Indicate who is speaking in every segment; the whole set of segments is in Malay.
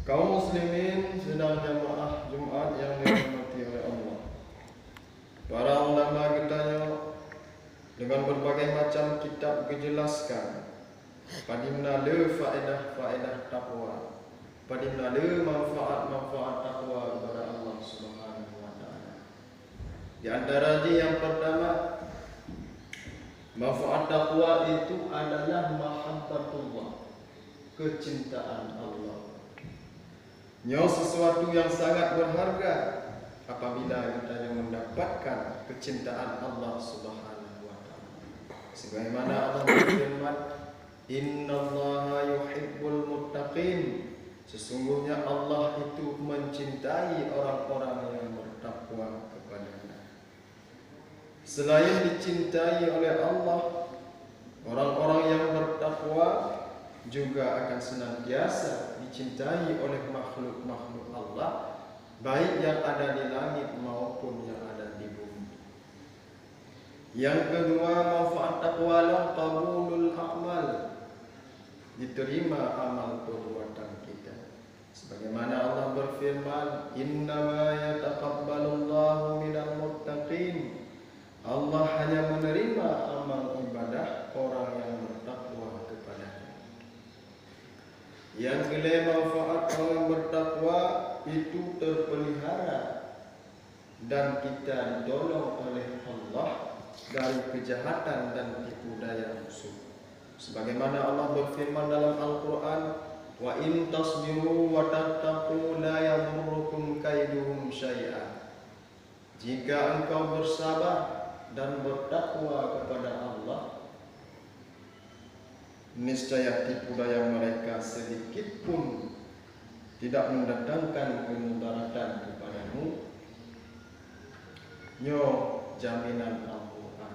Speaker 1: Kaum muslimin sedang jamaah Jumat yang dirahmati oleh Allah. Para ulama bertanya dengan berbagai macam kitab menjelaskan padimna le faedah takwa, padimna le manfaat takwa kepada Allah Subhanahu wa taala. Di antara yang pertama, manfaat takwa itu adalah mahabbatullah, kecintaan Allah. Sesuatu yang sangat berharga apabila kita yang mendapatkan kecintaan Allah Subhanahu wa taala. Sebagaimana Allah berfirman, "Innallaha yuhibbul muttaqin." Sesungguhnya Allah itu mencintai orang-orang yang bertakwa kepada-Nya. Selain dicintai oleh Allah, orang-orang yang bertakwa juga akan senantiasa dicintai oleh makhluk-makhluk Allah, baik yang ada di langit maupun yang ada di bumi. Yang kedua, manfaat takwa adalah qabulul a'mal, diterima amal perbuatan kita. Sebagaimana Allah berfirman, "Innama yataqabbalullahu minal muttaqin." Allah hanya menerima amal ibadah orang yang bertakwa kepada-Nya. Yang kelima, manfaat orang bertakwa itu terpelihara dan kita ditolong oleh Allah dari kejahatan dan tipu daya musuh. Sebagaimana Allah berfirman dalam Al-Quran, "Wa in tasbiru wa tattaqu la yadurrukum kaiduhum syai'a." Jika engkau bersabar dan bertakwa kepada Allah, niscaya tipu daya mereka sedikit pun tidak mendatangkan kemudaratan kepadamu. Jaminan Al-Quran,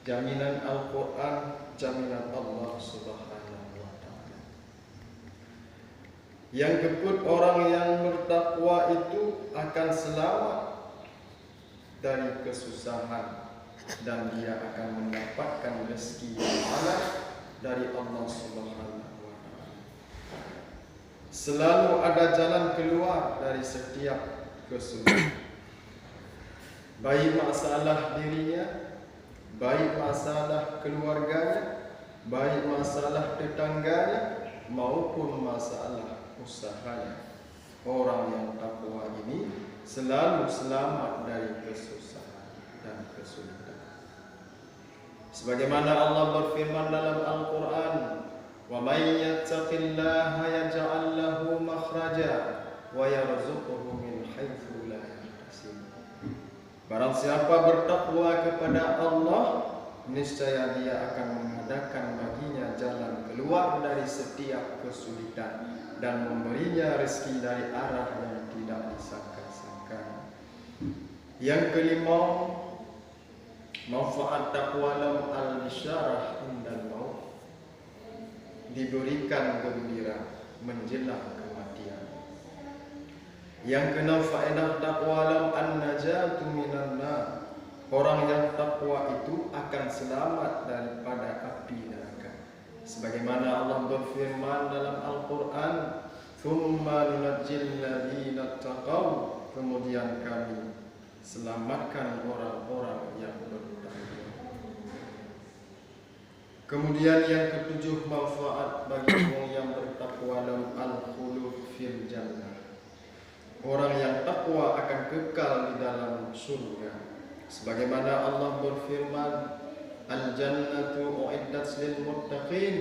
Speaker 1: jaminan Al-Quran, jaminan Allah Subhanahu wa taala. Yang kedua, orang yang bertakwa itu akan selamat dari kesusahan dan dia akan mendapatkan rezeki yang halal dari Allah Subhanahu wa taala. Selalu ada jalan keluar dari setiap kesulitan, baik masalah dirinya, baik masalah keluarganya, baik masalah tetangganya, maupun masalah usahanya. Orang yang takwa ini selalu selamat dari kesusahan dan kesulitan. Sebagaimana Allah berfirman dalam Al-Quran, "Wa may yattaqillaha yaj'al lahu makhraja wa yarzuqhu min haitsu la yahtasib." Barang siapa bertakwa kepada Allah, niscaya dia akan mengadakan baginya jalan keluar dari setiap kesulitan dan memberinya rezeki dari arah yang tidak disangka-sangka. Yang kelima, manfaat takwa lam al-bisyarah indal maut, diberikan gembira menjelang kematian. Yang keenam, faedah takwa lam an-najatu minan nar, orang yang takwa itu akan selamat daripada api neraka. Sebagaimana Allah berfirman dalam Al-Quran, "Tsumma nunajjil ladzina taqaw," kemudian kami selamatkan orang-orang yang bertakwa. Kemudian yang ketujuh, manfaat bagi orang yang bertakwa dalam al-khulud fil jannah, orang yang takwa akan kekal di dalam surga. Sebagaimana Allah berfirman, "Al-jannatu u'iddat lil muttaqin,"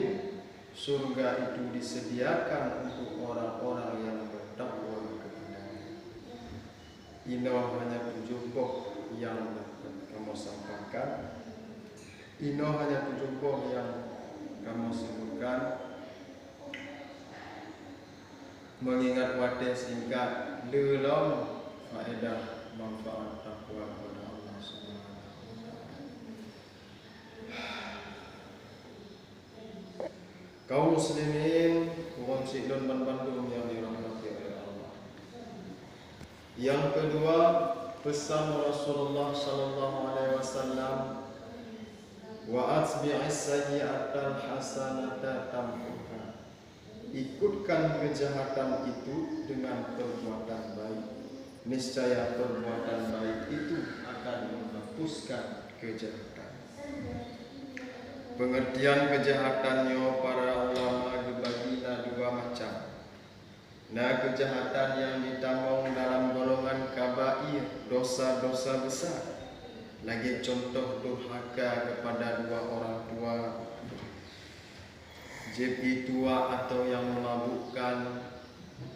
Speaker 1: surga itu disediakan untuk orang-orang yang bertakwa kepada-Nya. Ini hanya 7 bab yang dapat kamu sampaikan. Ini hanya 7 bab yang kamu sebutkan. Mengingat waktu singkat, dalam faedah manfaat takwa kepada Allah Subhanahu wa taala. Kaum muslimin, kaum sidon dan Bandung yang dirahmati oleh Allah. Yang kedua, pesan Rasulullah sallallahu alaihi wasallam, "Wa atbi'is sayyi'atal hasanata tamhuha." ikutkan kejahatan itu dengan perbuatan baik. Niscaya perbuatan baik itu akan menghapuskan kejahatan. Pengertian kejahatannya para ulama dibagi dua macam. Nah, kejahatan yang ditamong dalam golongan kabair, dosa-dosa besar. Lagi contoh durhaka kepada dua orang tua, jepi tua atau yang memabukkan,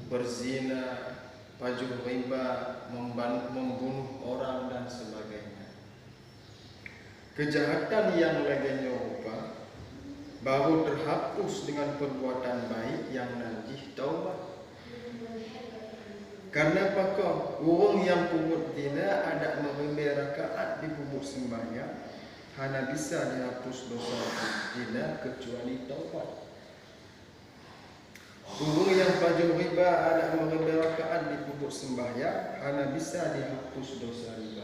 Speaker 1: berzina, pajuh riba, membunuh orang dan sebagainya. Kejahatan yang lainnya rupa baru terhapus dengan perbuatan baik yang najih taubat. Karena pakar orang yang pungut dina ada mengambil rakaat di pupuk sembahyang, hanya bisa dihapus dosa dina kecuali taubat. Orang yang pajuh riba ada mengambil rakaat di pupuk sembahyang, hanya bisa dihapus dosa riba